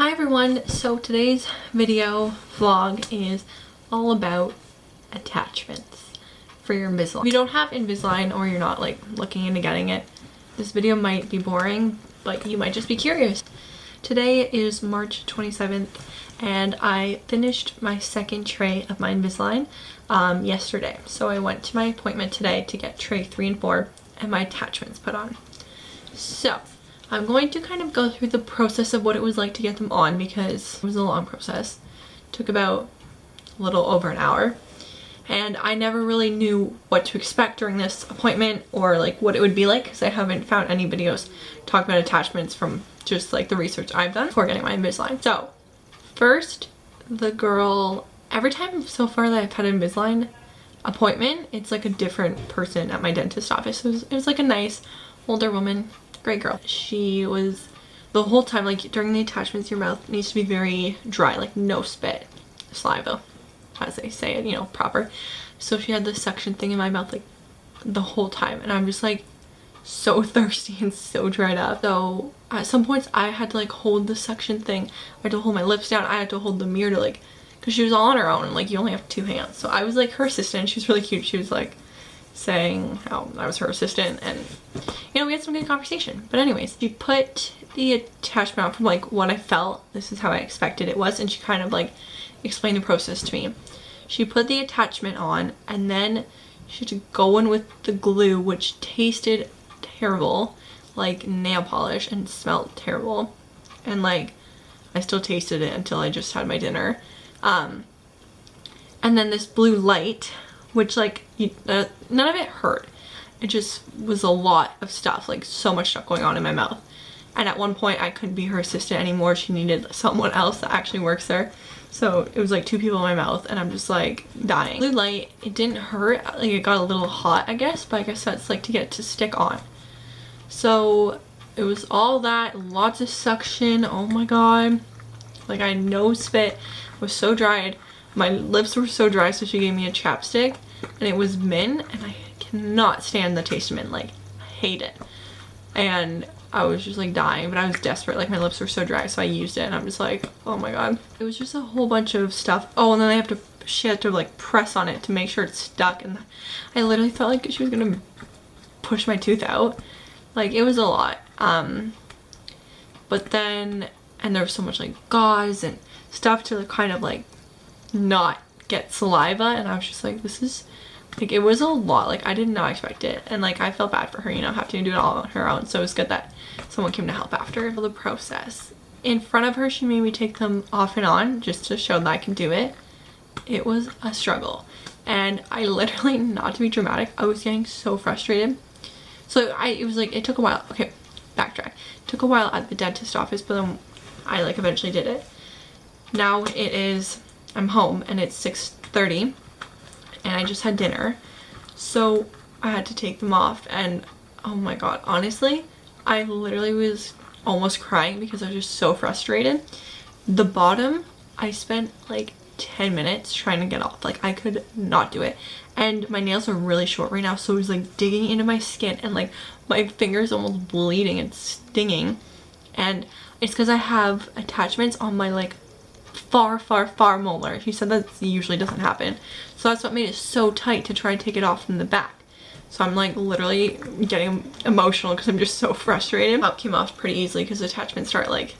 Hi everyone, so today's video vlog is all about attachments for your Invisalign. If you don't have Invisalign or you're not like looking into getting it, this video might be boring, but you might just be curious. Today is March 27th and I finished my second tray of my Invisalign yesterday. So I went to my appointment today to get tray 3 and 4 and my attachments put on. So I'm going to kind of go through the process of what it was like to get them on because it was a long process. It took about a little over an hour and I never really knew what to expect during this appointment or like what it would be like because I haven't found any videos talking about attachments from just like the research I've done before getting my Invisalign. So first, the girl, every time so far that I've had an Invisalign appointment, it's like a different person at my dentist office. It was like a nice older woman. Great girl. She was the whole time, like during the attachments, your mouth needs to be very dry, like no spit, saliva, as they say it, you know, proper. So she had this suction thing in my mouth like the whole time and I'm just like so thirsty and so dried up. So at some points I had to like hold the suction thing. I had to hold my lips down. I had to hold the mirror to like, because she was all on her own and like you only have 2 hands. So I was like her assistant. She was really cute. She was like saying how I was her assistant and you know, we had some good conversation. But anyways, she put the attachment on from like what I felt. This is how I expected it was, and she kind of like explained the process to me. She put the attachment on and then she had to go in with the glue, which tasted terrible, like nail polish, and smelled terrible. And like I still tasted it until I just had my dinner. And then this blue light, which like none of it hurt. It just was a lot of stuff, like so much stuff going on in my mouth. And at one point I couldn't be her assistant anymore. She needed someone else that actually works there. So it was like 2 people in my mouth and I'm just like dying. Blue light, it didn't hurt. Like it got a little hot, I guess, but I guess that's like to get it to stick on. So it was all that, lots of suction. Oh my god. Like I had no spit. I was so dried. My lips were so dry, so she gave me a chapstick and it was mint and I cannot stand the taste of mint. Like I hate it. And I was just like dying, but I was desperate. Like my lips were so dry, so I used it and I'm just like, oh my god. It was just a whole bunch of stuff. Oh, and then she had to like press on it to make sure it stuck, and I literally felt like she was gonna push my tooth out. Like it was a lot. But then, and there was so much like gauze and stuff to kind of like not get saliva, and I was just like, this is like, it was a lot. Like I did not expect it, and like I felt bad for her, you know, having to do it all on her own. So it was good that someone came to help after the process. In front of her, she made me take them off and on just to show that I can do it. It was a struggle, and I literally, not to be dramatic, I was getting so frustrated. So it was like, it took a while. Okay, backtrack. It took a while at the dentist office, but then I like eventually did it. Now it is, I'm home and it's 6:30 and I just had dinner, so I had to take them off, and oh my god, honestly I literally was almost crying because I was just so frustrated. The bottom, I spent like 10 minutes trying to get off. Like I could not do it, and my nails are really short right now, so it was like digging into my skin and like my fingers almost bleeding and stinging. And it's because I have attachments on my like far molar. She said that usually doesn't happen, so that's what made it so tight to try and take it off from the back. So I'm like literally getting emotional because I'm just so frustrated. Top came off pretty easily because the attachments start like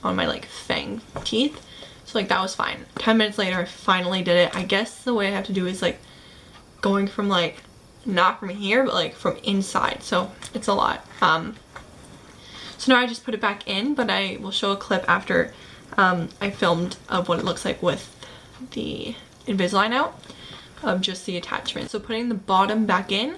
on my like fang teeth, so like that was fine. 10 minutes later I finally did it. I guess the way I have to do is like going from like, not from here, but like from inside, so it's a lot. So now I just put it back in, but I will show a clip after I filmed of what it looks like with the Invisalign out, of just the attachment. So putting the bottom back in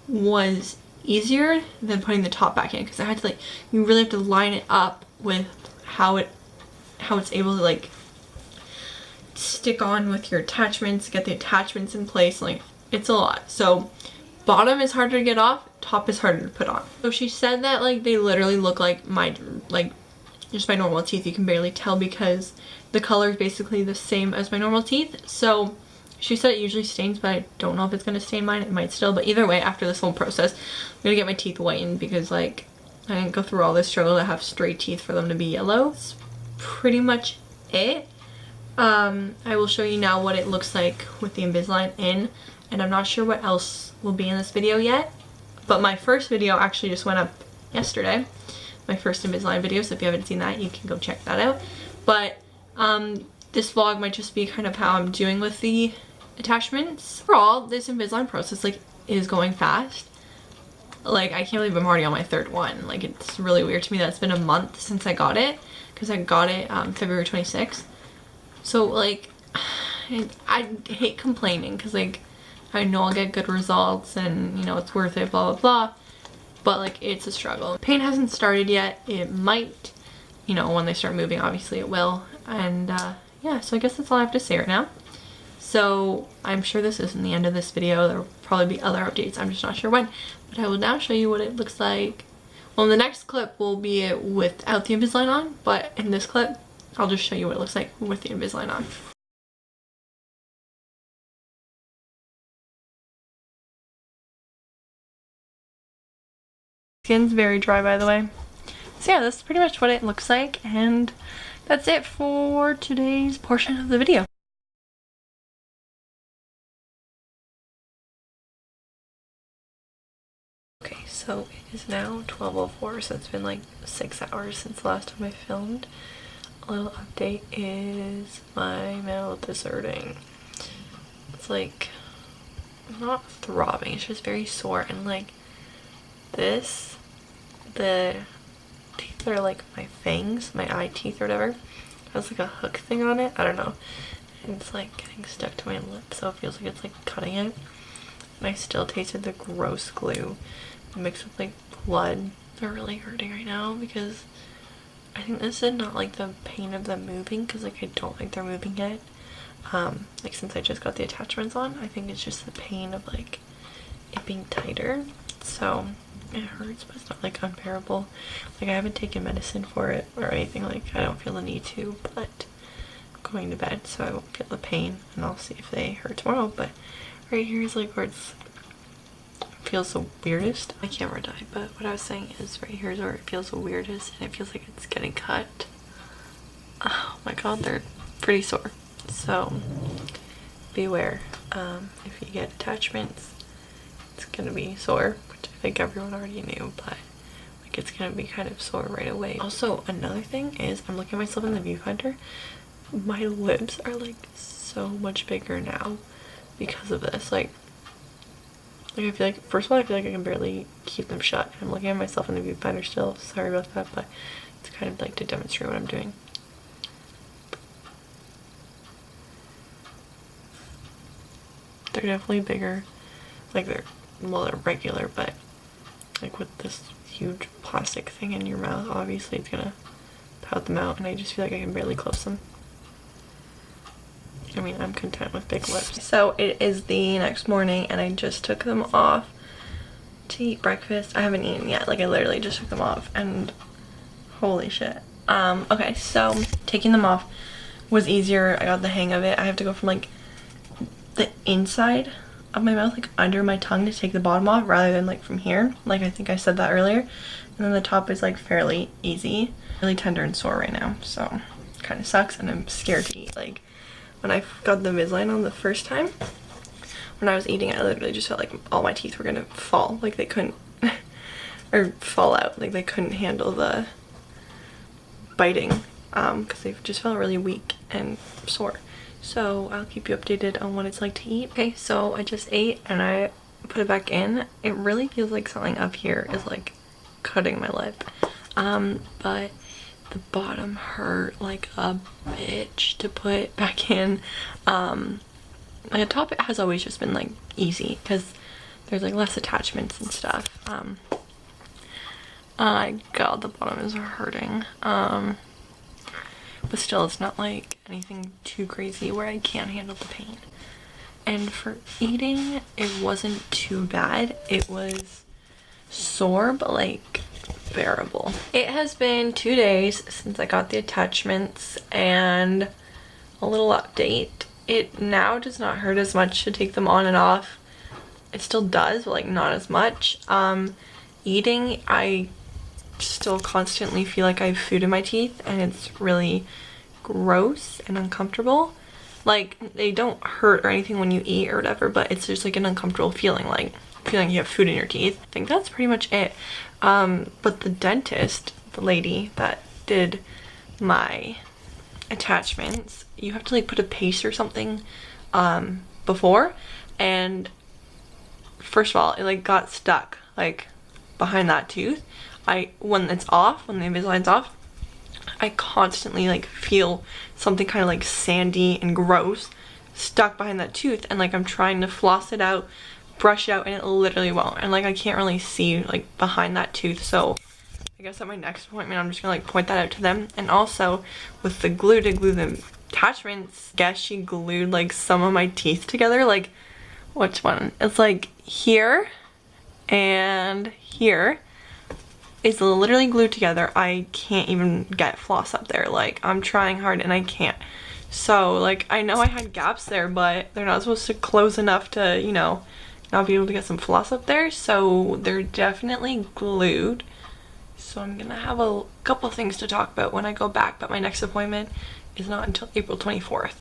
was easier than putting the top back in, because I had to like, you really have to line it up with how it's able to like stick on with your attachments, get the attachments in place. Like it's a lot. So bottom is harder to get off, top is harder to put on. So she said that like they literally look like my just my normal teeth. You can barely tell because the color is basically the same as my normal teeth. So she said it usually stains, but I don't know if it's going to stain mine. It might still, but either way, after this whole process, I'm going to get my teeth whitened because like I didn't go through all this struggle to have straight teeth for them to be yellow. That's pretty much it. I will show you now what it looks like with the Invisalign in, and I'm not sure what else will be in this video yet, but my first video actually just went up yesterday, my first Invisalign video, so if you haven't seen that, you can go check that out. But this vlog might just be kind of how I'm doing with the attachments. Overall, this Invisalign process like is going fast. Like, I can't believe I'm already on my third one. Like, it's really weird to me that it's been a month since I got it, because I got it February 26th. So like, I hate complaining because like I know I'll get good results and you know it's worth it, blah blah blah, but like it's a struggle. Pain hasn't started yet. It might, you know, when they start moving, obviously it will. And yeah, so I guess that's all I have to say right now. So I'm sure this isn't the end of this video. There will probably be other updates, I'm just not sure when, but I will now show you what it looks like. Well, the next clip will be it without the Invisalign on, but in this clip I'll just show you what it looks like with the Invisalign on. Skin's very dry, by the way. So yeah, that's pretty much what it looks like, and that's it for today's portion of the video. Okay, so it is now 12:04, so it's been like 6 hours since the last time I filmed. A little update is my mouth is hurting. It's like not throbbing, it's just very sore, and like this, the teeth are like my fangs, my eye teeth or whatever, has like a hook thing on it, I don't know, and it's like getting stuck to my lip, so it feels like it's like cutting it, and I still tasted the gross glue mixed with like blood. They're really hurting right now because I think this is not like the pain of them moving, because like I don't think they're moving yet. Like since I just got the attachments on, I think it's just the pain of like it being tighter. So it hurts, but it's not like unbearable. Like I haven't taken medicine for it or anything, like I don't feel the need to, but I'm going to bed so I won't feel the pain, and I'll see if they hurt tomorrow. But right here is like where it feels the weirdest. My camera died, but what I was saying is right here is where it feels the weirdest, and it feels like it's getting cut. Oh my god, they're pretty sore. So beware, if you get attachments, it's gonna be sore, which I think everyone already knew, but like it's gonna be kind of sore right away. Also, another thing is I'm looking at myself in the viewfinder. My lips are like so much bigger now because of this. Like I feel like, first of all, I feel like I can barely keep them shut. I'm looking at myself in the viewfinder still, sorry about that, but it's kind of like to demonstrate what I'm doing. They're definitely bigger, like they're regular, but like with this huge plastic thing in your mouth, obviously it's gonna pout them out, and I just feel like I can barely close them. I mean, I'm content with big lips. So it is the next morning, and I just took them off to eat breakfast. I haven't eaten yet, like I literally just took them off, and holy shit. Okay, so taking them off was easier. I got the hang of it. I have to go from like the inside of my mouth, like under my tongue, to take the bottom off, rather than like from here, like I think I said that earlier. And then the top is like fairly easy. Really tender and sore right now, so it kind of sucks, and I'm scared to eat. Like when I got the Invisalign on the first time, when I was eating, I literally just felt like all my teeth were gonna fall, like they couldn't or fall out, like they couldn't handle the biting, because they just felt really weak and sore. So I'll keep you updated on what it's like to eat. Okay, so I just ate and I put it back in. It really feels like something up here is like cutting my lip, but the bottom hurt like a bitch to put back in. Like the top, it has always just been like easy because there's like less attachments and stuff. God, the bottom is hurting. But still, it's not like anything too crazy where I can't handle the pain. And for eating, it wasn't too bad. It was sore, but like bearable. It has been 2 days since I got the attachments, and a little update. It now does not hurt as much to take them on and off. It still does, but like not as much. Eating, I still constantly feel like I have food in my teeth, and it's really gross and uncomfortable. Like, they don't hurt or anything when you eat or whatever, but it's just like an uncomfortable feeling, like feeling you have food in your teeth. I think that's pretty much it. But the dentist, the lady that did my attachments, you have to like put a paste or something before, and first of all, it like got stuck like behind that tooth. When it's off, when the Invisalign's off, I constantly like feel something kind of like sandy and gross stuck behind that tooth, and like I'm trying to floss it out, brush it out, and it literally won't. And like I can't really see like behind that tooth, so I guess at my next appointment I'm just gonna like point that out to them. And also with the glue to glue the attachments, I guess she glued like some of my teeth together. Like, which one? It's like here and here. It's literally glued together. I can't even get floss up there. Like, I'm trying hard and I can't. So like, I know I had gaps there, but they're not supposed to close enough to, you know, not be able to get some floss up there. So they're definitely glued. So I'm gonna have a couple things to talk about when I go back, but my next appointment is not until April 24th.